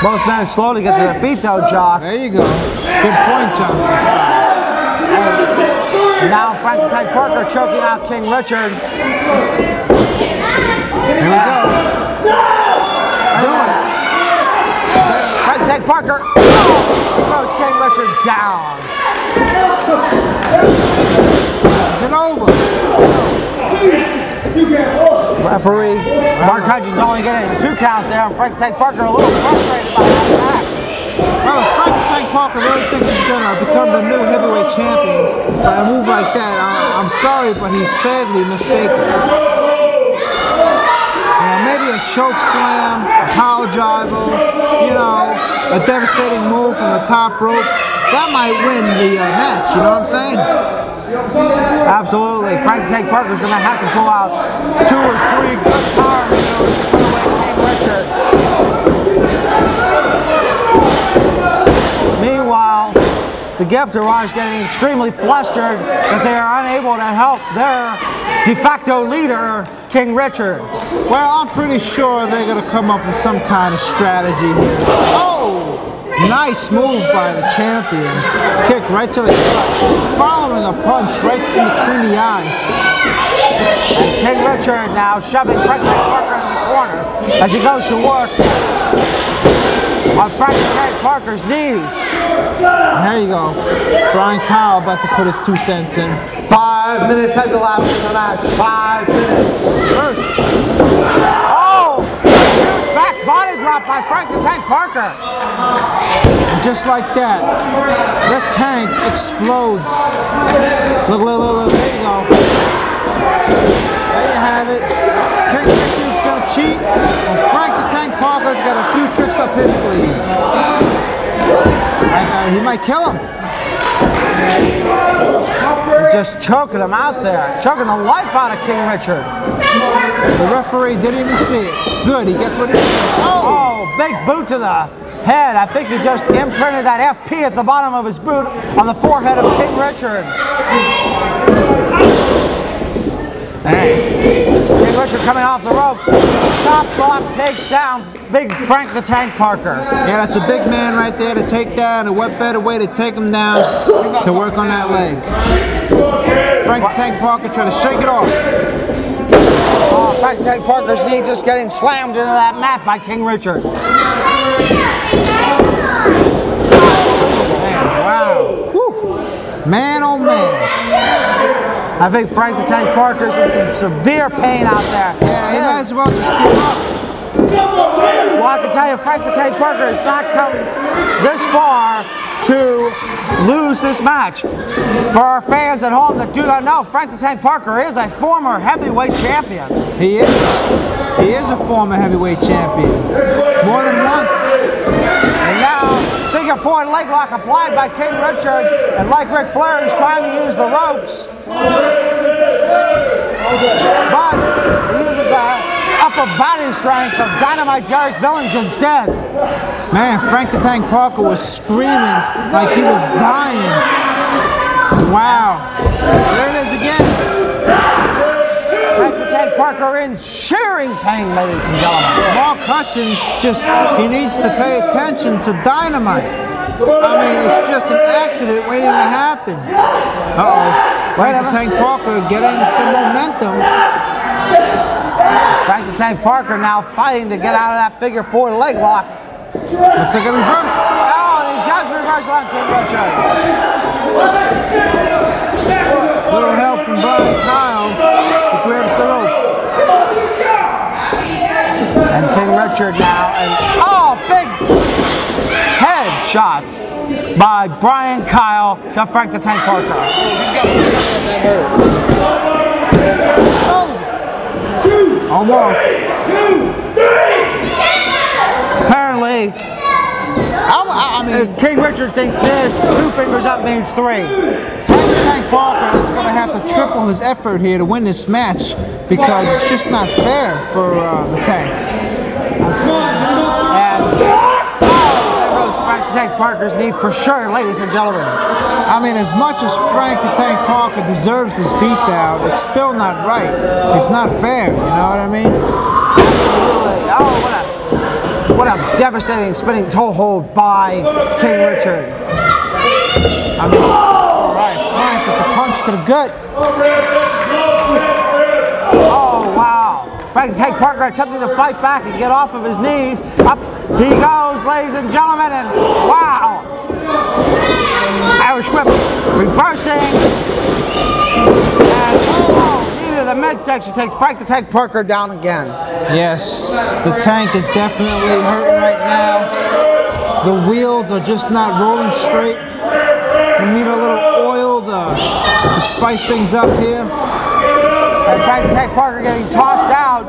Speaker 2: both men slowly get to their feet though, Jock.
Speaker 1: There you go. Good point, Jonathan Styles.
Speaker 2: Now Frank the Tank Parker choking out King Richard.
Speaker 1: Here we go.
Speaker 2: Frank the Tank Parker throws King Richard down.
Speaker 1: Is it over?
Speaker 2: Referee Mark Hudgens only getting a 2 count there, and Frank the Tank Parker a little frustrated by that back.
Speaker 1: Well, if Frank the Tank Parker really thinks he's going to become the new heavyweight champion by a move like that. I'm sorry, but he's sadly mistaken. Maybe a choke slam, a power driver, a devastating move from the top rope. That might win the match, you know what I'm saying?
Speaker 2: Absolutely. Frank the Tank Parker's going to have to pull out 2 or 3 good power maneuvers to put away King Richard. Meanwhile, the Gifter is getting extremely flustered that they are unable to help their de facto leader, King Richard.
Speaker 1: Well, I'm pretty sure they're going to come up with some kind of strategy here. Oh! Nice move by the champion. Kick right to the gut, following a punch right in between the eyes.
Speaker 2: And King Richard now shoving Frank the Tank Parker in the corner as he goes to work on Frank the Tank Parker's knees.
Speaker 1: There you go. Brian Kyle about to put his 2 cents in.
Speaker 2: 5 minutes has elapsed in the match. 5 minutes.
Speaker 1: First.
Speaker 2: Oh! Huge back body drop by Frank the Tank Parker.
Speaker 1: Just like that, the Tank explodes. Look, there you go. There you have it. King Richard's gonna cheat, and Frank the Tank Parker's got a few tricks up his sleeves. He might kill him.
Speaker 2: He's just choking him out there, choking the life out of King Richard.
Speaker 1: The referee didn't even see it. Good, he gets what he needs.
Speaker 2: Oh, big boot to the head. I think he just imprinted that FP at the bottom of his boot on the forehead of King Richard. King Richard coming off the ropes. Chop block takes down big Frank the Tank Parker.
Speaker 1: Yeah, that's a big man right there to take down, and what better way to take him down to work on that leg. Frank the Tank Parker trying to shake it off.
Speaker 2: Oh, Frank the Tank Parker's knee just getting slammed into that mat by King Richard.
Speaker 1: Man, wow. Whew. Man, oh man.
Speaker 2: I think Frank the Tank Parker's in some severe pain out there.
Speaker 1: Yeah, he might as well just give up.
Speaker 2: Well, I can tell you, Frank the Tank Parker has not come this far to lose this match. For our fans at home that do not know, Frank the Tank Parker is a former heavyweight champion.
Speaker 1: He is. He is a former heavyweight champion. More than once.
Speaker 2: And now, figure 4 leg lock applied by King Richard, and like Ric Flair, he's trying to use the ropes. But he uses the upper body strength of Dynamite Derek Billings instead.
Speaker 1: Man, Frank the Tank Parker was screaming like he was dying. Wow. There it is again.
Speaker 2: Frank the Tank Parker in shearing pain, ladies and gentlemen.
Speaker 1: Mark Hutchins he needs to pay attention to Dynamite. I mean, it's just an accident waiting to happen. Uh-oh. Frank the Tank Parker getting some momentum.
Speaker 2: Frank the Tank Parker now fighting to get out of that figure 4 leg lock.
Speaker 1: Looks like a reverse.
Speaker 2: Oh, he does reverse on King Richard.
Speaker 1: Little help from Brian Kyle. He grabs the rope.
Speaker 2: And King Richard now, big head shot by Brian Kyle to Frank the Tank Parker.
Speaker 1: Almost.
Speaker 2: 2, 3. Apparently,
Speaker 1: I mean,
Speaker 2: King Richard thinks this. 2 fingers up means 3.
Speaker 1: Frank the Tank Parker is going to have to triple his effort here to win this match because it's just not fair for the Tank.
Speaker 2: And there goes Frank the Tank Parker's knee for sure, ladies and gentlemen.
Speaker 1: I mean, as much as Frank the Tank Parker deserves this beatdown, it's still not right. It's not fair, you know what I mean?
Speaker 2: Absolutely. Oh, what a devastating spinning toe hold by King Richard.
Speaker 1: I mean, all right, Frank with the punch to the gut.
Speaker 2: Oh, wow. Frank the Tank Parker attempting to fight back and get off of his knees. Up he goes, ladies and gentlemen, and wow. Irish whip reversing. And knee to the midsection takes Frank the Tank Parker down again.
Speaker 1: Yes, the Tank is definitely hurting right now. The wheels are just not rolling straight. We need a little oil to spice things up here.
Speaker 2: And Frank the Tank Parker getting tossed out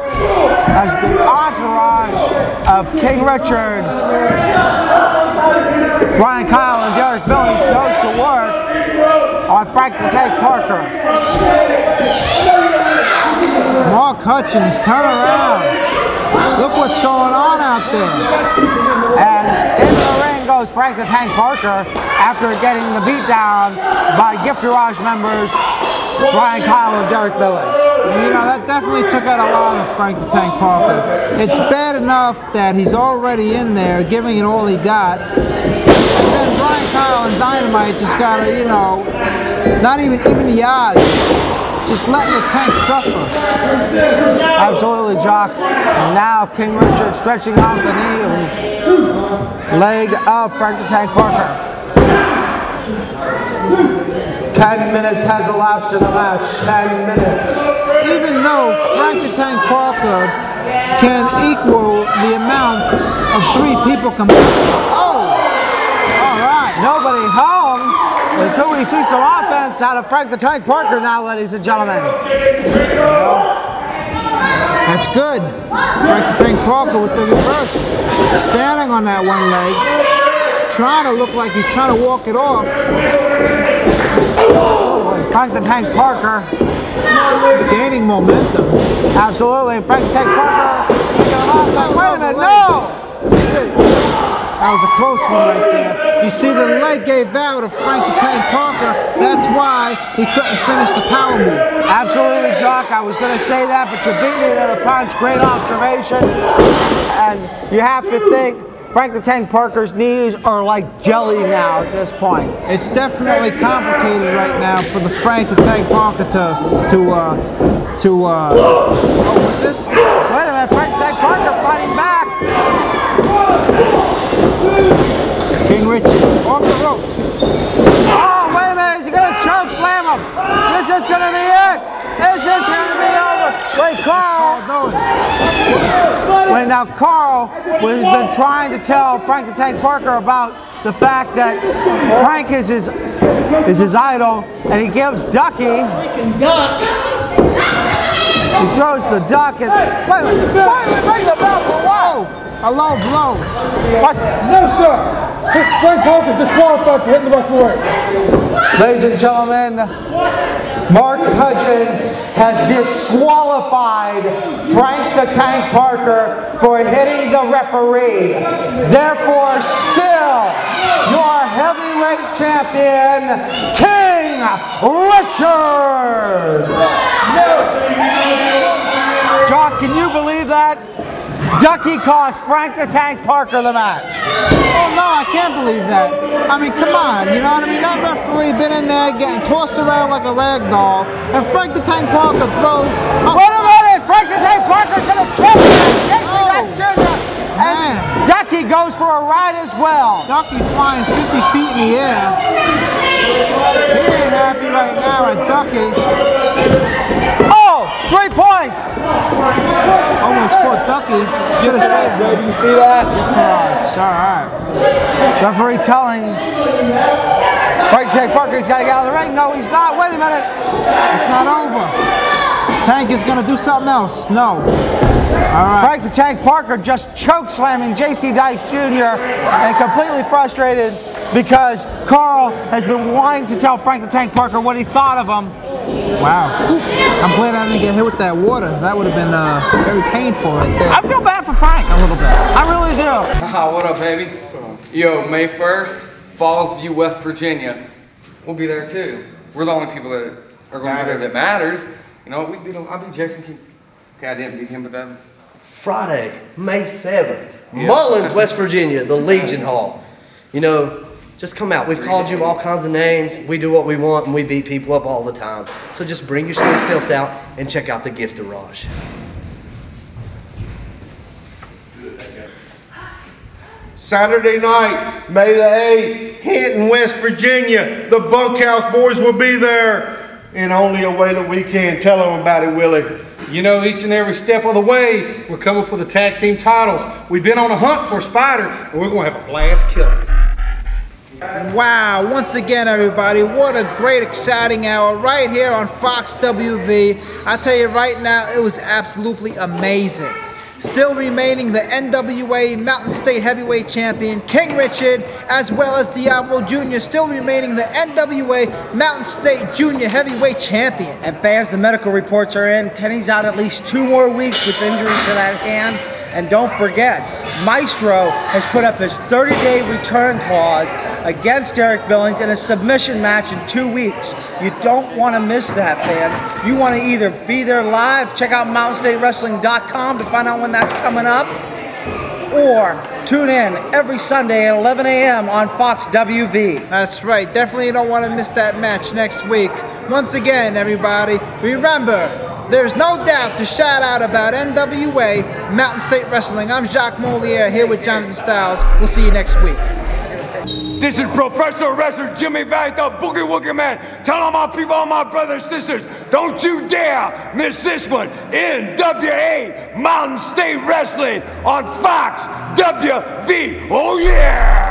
Speaker 2: as the entourage of King Richard, Brian Kyle, and Derek Billings goes to work on Frank the Tank Parker.
Speaker 1: Mark Hutchins, turn around. Look what's going on out there.
Speaker 2: And in the ring goes Frank the Tank Parker after getting the beat down by Gift Garage members Brian Kyle and Derek Billings.
Speaker 1: You know, that definitely took out a lot of Frank the Tank Parker. It's bad enough that he's already in there giving it all he got. And then Brian Kyle and Dynamite just gotta, you know, not even the odds. Just letting the Tank suffer.
Speaker 2: Absolutely, Jock. And now King Richard stretching out the knee and leg of Frank the Tank Parker. 10 minutes has elapsed in the match. 10 minutes.
Speaker 1: Even though Frank the Tank Parker can equal the amount of 3 people combined. Oh! All right.
Speaker 2: Nobody home. Until we see some offense out of Frank the Tank Parker now, ladies and gentlemen.
Speaker 1: Well, that's good. Frank the Tank Parker with the reverse. Standing on that one leg. Trying to look like he's trying to walk it off.
Speaker 2: Frank the Tank Parker
Speaker 1: gaining momentum.
Speaker 2: Absolutely. Frank the Tank Parker. Wait a minute, no!
Speaker 1: That's it. That was a close one right there. You see the leg gave out of Frank the Tank Parker. That's why he couldn't finish the power move.
Speaker 2: Absolutely, Jock. I was going to say that, but you beat me to the punch. Great observation. And you have to think Frank the Tank Parker's knees are like jelly now at this point.
Speaker 1: It's definitely complicated right now for the Frank the Tank Parker oh, what's this?
Speaker 2: Wait a minute, Frank the Tank Parker fighting back.
Speaker 1: King Richard off the ropes.
Speaker 2: Oh, wait a minute, is he going to choke slam him? This is going to be it. This is going to be over. Wait, Carl. Wait, now Carl has been trying to tell Frank the Tank Parker about the fact that Frank is his idol, and he gives Ducky. He throws the duck and wait a minute, ring the bell for what?
Speaker 1: A low blow.
Speaker 16: No, sir. Frank Parker's disqualified for hitting the referee.
Speaker 2: Ladies and gentlemen, Mark Hutchins has disqualified Frank the Tank Parker for hitting the referee. Therefore, still, your heavyweight champion, King Richard. Jock, can you believe that? Ducky cost Frank the Tank Parker the match.
Speaker 1: Oh no, I can't believe that. I mean, come on, you know what I mean? That referee been in there getting tossed around like a rag doll, and Frank the Tank Parker throws.
Speaker 2: Wait a minute! Frank the Tank Parker's gonna choke Jason Dax Jr. And Ducky goes for a ride as well.
Speaker 1: Ducky flying 50 feet in the air. He ain't happy right now at Ducky.
Speaker 2: Oh, 3 points.
Speaker 1: Almost caught Ducky. Get a save, baby.
Speaker 2: You see that?
Speaker 1: It's all right.
Speaker 2: Referee telling Frank the Tank Parker he's got to get out of the ring. No, he's not. Wait a minute.
Speaker 1: It's not over. Tank is going to do something else. No. All right.
Speaker 2: Frank the Tank Parker just choke slamming J.C. Dykes Jr. and completely frustrated because Carl has been wanting to tell Frank the Tank Parker what he thought of him.
Speaker 1: Wow. I'm glad I didn't get hit with that water. That would have been very painful right there.
Speaker 2: I feel bad for Frank a little bit. I really do.
Speaker 5: What up, baby? Yo, May 1st, Falls View, West Virginia. We'll be there too. We're the only people that are going to be there that matters. You know, I'll beat Jason King. Okay, I didn't beat him, but that.
Speaker 17: Friday, May 7th, Mullins, West Virginia, the Legion Hall. You know, just come out. We've called you all kinds of names. We do what we want, and we beat people up all the time. So just bring your strength selves out and check out the Gift Garage.
Speaker 14: Saturday night, May the 8th, Hinton, West Virginia. The Bunkhouse Boys will be there in only a way that we can. Tell them about it, Willie.
Speaker 12: You know, each and every step of the way, we're coming for the tag team titles. We've been on a hunt for Spider, and we're going to have a blast killing him.
Speaker 1: Wow, once again everybody, what a great exciting hour right here on Fox WV. I tell you right now, it was absolutely amazing. Still remaining the NWA Mountain State Heavyweight Champion, King Richard, as well as Diablo Jr. still remaining the NWA Mountain State Junior Heavyweight Champion.
Speaker 2: And fans, the medical reports are in. Tenny's out at least 2 more weeks with injuries to that hand. And don't forget, Maestro has put up his 30-day return clause against Derek Billings in a submission match in 2 weeks. You don't want to miss that, fans. You want to either be there live, check out mountainstatewrestling.com to find out when that's coming up, or tune in every Sunday at 11 a.m. on Fox WV.
Speaker 1: That's right. Definitely don't want to miss that match next week. Once again, everybody, remember, there's no doubt to shout out about NWA Mountain State Wrestling. I'm Jacques Moliere here with Jonathan Styles. We'll see you next week.
Speaker 18: This is professional wrestler Jimmy Valiant, the Boogie Woogie Man. Tell all my people, all my brothers and sisters, don't you dare miss this one. NWA Mountain State Wrestling on Fox WV. Oh yeah!